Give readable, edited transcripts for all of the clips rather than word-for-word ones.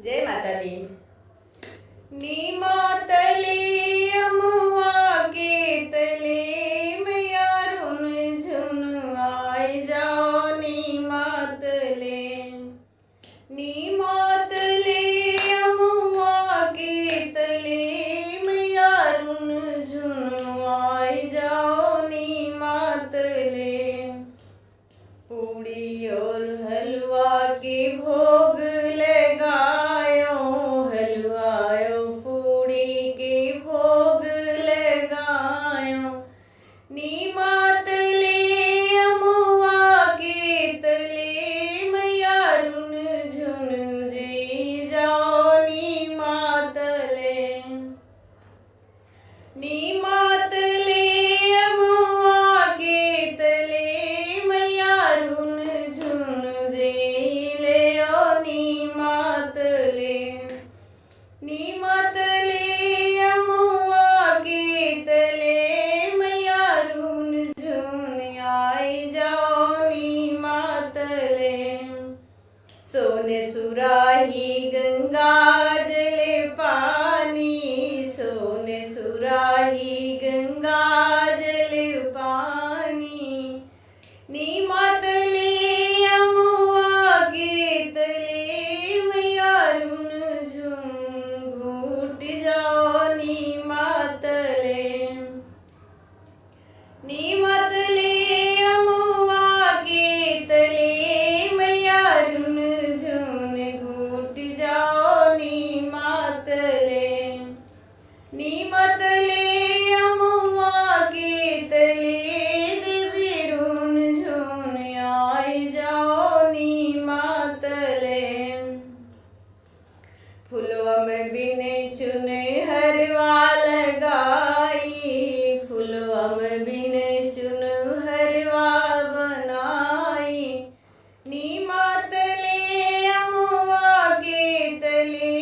जय माता दी। नी मातले अमुआ के तले मैया रुन झुन आए जाओ नी मातले। नी मातले अमुआ के तले मैया रुन झुन आए जाओ नी मातले। पूड़ी और हलवा के भोग लगायो, हलवायो पूड़ी के भोग लगायो। नी मातले अमुआ के तले मैया रुन झुन जी जाओ नी मातले। नी मातले अमुआ के तले मैया रुन झुन जी ले ओ नी मातले। नी मातले अमुआ के तले मैया रुन झुन आई जाओ नी मातले। सोने सुराही गंगा जल पानी, सोने सुराही गंगा जल पानी। नी मातले अमुआ के तले मैया रुन झुन घूट जाओ नी मातले। नी मातले अमुआ के तले मैया रुन झुन घूट जाओ नी मातले। नी मातले अमुआ के तले देवी रुन झुन आई जाओ नी मातले। फुलवा में बिने चुने हरवा लगाई, फुलवा में बिने चुन हरवा बनाई। नी मातले अमुआ के तले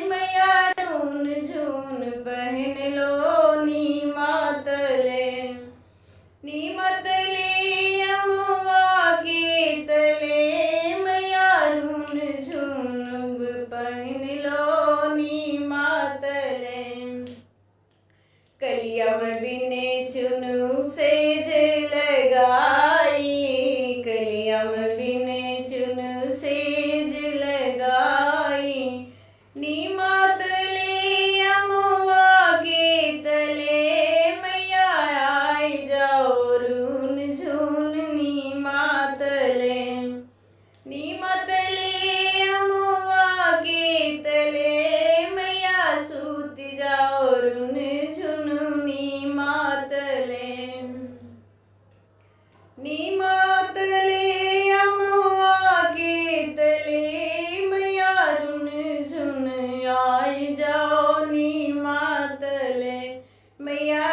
मैया रुन झुन पहन लो नी मातले। नी मातले अमुआ के तले मैया रुन झुन पहन लो नी मातले। कलिया में बिने चुनु सेज लगाई, कलिया में बिने चुनु सेज लगाई। नी मातले अमुआ के तले मैया आई जाओ रुन झुन नी मातले। नी मातले अमुआ के तले मैया सूत जाओ रुन झुन नी मातले। नी मातले अमुआ के तले मैया रुन झुन आई जाओ नी मातले। मैया